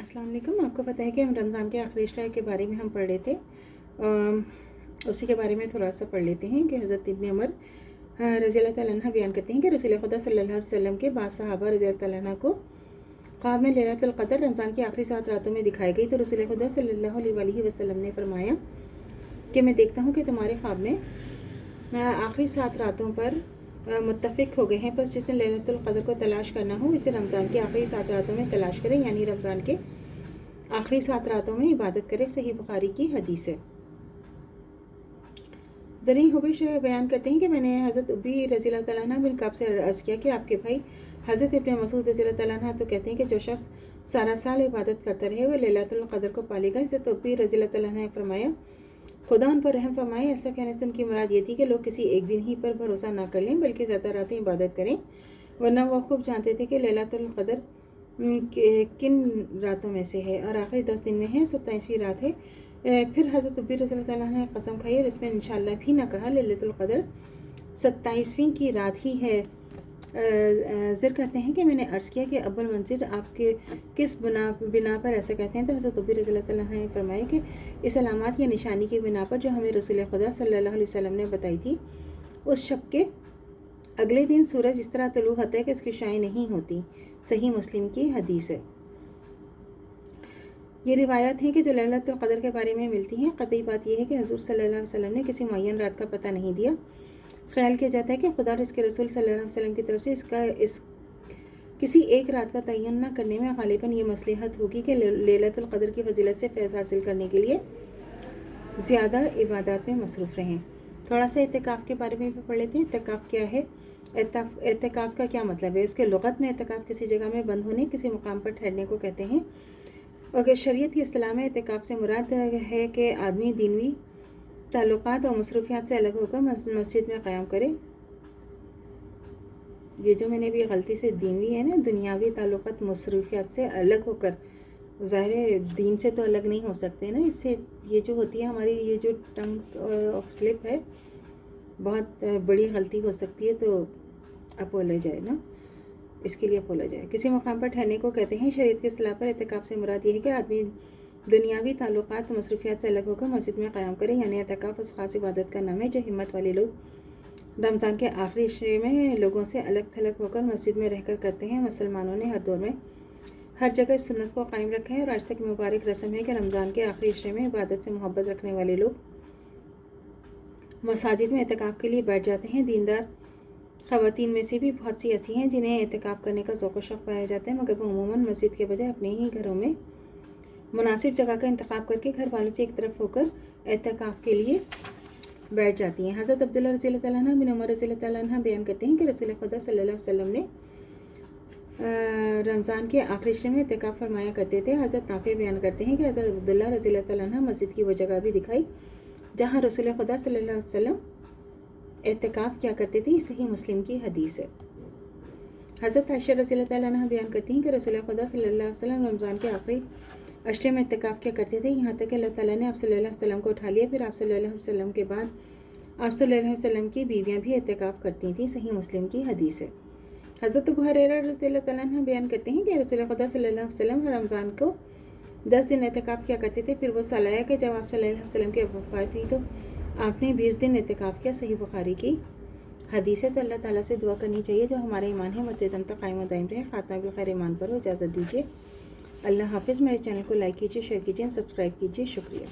अस्सलाम वालेकुम। आपको पता है कि हम रमज़ान के आखिरी इश्रा के बारे में हम पढ़ रहे थे। उसी के बारे में थोड़ा सा पढ़ लेते हैं कि हज़रत इब्न उमर रज़ी अल्लाह तआला अन्हु बयान करते हैं कि रसूल खुदा सल्लल्लाहु अलैहि वसल्लम के बाद सहाबा रज़ी अल्लाह तआला अन्हु को ख्वाब में लैलतुल क़द्र रमज़ान की आखिरी 7 रातों में दिखाई गई। तो रसूल खुदा सल्लल्लाहु अलैहि वसल्लम ने फरमाया कि मैं देखता हूँ कि तुम्हारे ख्वाब में आखिरी 7 रातों पर मुत्तफ़िक हो गए हैं। बस जिसने लैलतुल क़द्र को तलाश करना हो इसे रमज़ान की आखिरी 7 रातों में तलाश करें, यानी रमज़ान के आखिरी 7 रातों में इबादत करें। सही बुखारी की हदीस है। ज़री हुबैश बयान करते हैं कि मैंने हज़रत उबी रज़ी अल्लाह तआला अन्हु बिन काब से अर्ज़ किया कि आपके भाई हज़रत इब्न मसूद रज़ी अल्लाह तआला अन्हु तो कहते हैं कि जो शख्स सारा साल इबादत करता रहे वह लैलतुल क़द्र को पालेगा। हज़रत उबी रज़ी अल्लाह तआला अन्हु ने फरमाया खुदा उन पर रहम फरमाए। ऐसा कहने से उनकी मुराद ये थी कि लोग किसी एक दिन ही पर भरोसा ना कर लें बल्कि ज़्यादा रातें इबादत करें, वरना वो खूब जानते थे कि लैलतुल क़द्र किन रातों में से है और आखिरी 10 दिन में है, 27वीं रात है। फिर हज़रत उबी रज़ी अल्लाह तआला अन्हु ने कसम खाई और इसमें इंशाअल्लाह भी ना कहा, लैलतुल क़द्र 27वीं की रात ही है। ज़र कहते हैं कि मैंने अर्ज़ किया कि अब्बुल मंज़िर आपके किस बिना पर ऐसा कहते हैं। तो हज़रत उबी रज़ी अल्लाह तआला अन्हु ने फरमाया कि इस अलामत या निशानी की बिना पर जो हमें रसूल खुदा सल्लल्लाहु अलैहि वसल्लम ने बताई थी। उस शब के अगले दिन सूरज इस तरह तलू होता है कि इसकी शाएं नहीं होती। सही मुस्लिम की हदीस है। ये रिवायत है कि जो लैलतुल क़द्र के बारे में मिलती हैं। क़तई बात यह है कि हज़ूर सल्लल्लाहु अलैहि वसल्लम ने किसी मुअय्यन रात का पता नहीं दिया। ख्याल किया जाता है कि खुदा और इसके रसूल सल्लल्लाहु अलैहि वसल्लम की तरफ से किसी एक रात का तयन न करने में गालिबन ये मसलहत होगी कि लैलतुल क़द्र की फजीलत से फैज़ हासिल करने के लिए ज़्यादा इबादत में मसरूफ़ रहें। थोड़ा सा इत्तिकाफ़ के बारे में भी पढ़ लेते हैं। इत्तिकाफ़ क्या है? इत्तिकाफ़ का क्या मतलब है? उसके लुग़त में इत्तिकाफ़ किसी जगह में बंद होने, किसी मुकाम पर ठहरने को कहते हैं। अगर शरीयत की इस्तिलाह में इत्तिकाफ़ से मुराद है कि आदमी दीनवी ताल्लुकात और मसरूफियात से अलग होकर मस्जिद में क़याम करे। ये जो मैंने भी गलती से दीनवी है ना, दुनियावी ताल्लुकात मसरूफियात से अलग होकर, ज़ाहिर दीन से तो अलग नहीं हो सकते ना। इससे ये जो होती है हमारी ये जो टंग ऑफ स्लिप है, बहुत बड़ी गलती हो सकती है। तो अपोलोजाइज ना, इसके लिए अपोलोजाइज। किसी मुकाम पर ठहरने को कहते हैं। शरीयत के इस्तिलाह पर इत्तिकाफ़ से मुराद ये है कि आदमी दुनियावी ताल्लुकात मसरूफियात से अलग होकर मस्जिद में क़याम करे, यानी इत्तिकाफ़ उस ख़ास इबादत का नाम है जो हिम्मत वाले लोग रमज़ान के आखिरी इश्रे में लोगों से अलग थलग होकर मस्जिद में रहकर करते हैं। मुसलमानों ने हर दौर में हर जगह इस सुन्नत को कायम रखा है और आज तक मुबारक रस्म है कि रमज़ान के आखिरी इश्रे में इबादत से मोहब्बत रखने वाले लोग मसाजिद में इत्तिकाफ़ के लिए बैठ जाते हैं। दीनदार ख़वातीन में से भी बहुत सी ऐसी हैं जिन्हें इत्तिकाफ़ करने का ज़ौक़ व शौक़ पाया जाता है, मगर वो अमूमन मस्जिद के बजाय अपने ही घरों में मुनासिब जगह का इंतखाब करके घर वालों से एक तरफ होकर इत्तिकाफ़ के लिए बैठ जाती हैं। हज़रत अब्दुल्ला रज़ी अल्लाह तआला अन्हु बिन उमर रज़ी अल्लाह तआला अन्हु बयान करते हैं कि रसूल खुदा सल्लल्लाहु अलैहि वसल्लम ने रमज़ान के आखिरी इश्रे में इत्तिकाफ़ फरमाया करते थे। हज़रत नाफ़े बयान करते हैं कि हज़रत अब्दुल्ला रज़ी अल्लाह तआला अन्हु मस्जिद की वो जगह भी दिखाई जहाँ रसूल खुदा सल्लल्लाहु अलैहि वसल्लम इत्तिकाफ़ किया करते थे। सही मुस्लिम की हदीस है। हज़रत आयशा रज़ी अल्लाह तआला अन्हा बयान करती हैं कि रसूल खुदा सल्लल्लाहु अलैहि वसल्लम रमज़ान के आखिरी अशरे में इत्तिकाफ़ किया करते थे, यहाँ तक कि अल्लाह ताला ने आप सल्लल्लाहु अलैहि वसल्लम को उठा लिया। फिर आप सल्लल्लाहु अलैहि वसल्लम के बाद आप सल्लल्लाहु अलैहि वसल्लम की बीवियाँ भी इत्तिकाफ़ करती थीं। सही मुस्लिम की हदीस है। हज़रत अबू हुरैरा रज़ी अल्लाह तआला अन्हु बयान करते हैं कि रसूल खुदा सल्लल्लाहु अलैहि वसल्लम रमज़ान को 10 दिन इत्तिकाफ़ किया करते थे। फिर वो साल आया कि जब आप सल्लल्लाहु अलैहि वसल्लम की वफ़ात हुई तो आपने 20 दिन इत्तिकाफ़ किया। सही बुखारी की हदीस है। तो अल्लाह ताला से दुआ करनी चाहिए जो हमारा ईमान है मरते दम तक कायम दायम रहे, ख़ात्मा बिल खैर ईमान पर हो। इजाज़त दीजिए। अल्लाह हाफ़िज़। मेरे चैनल को लाइक कीजिए, शेयर कीजिए, सब्सक्राइब कीजिए। शुक्रिया।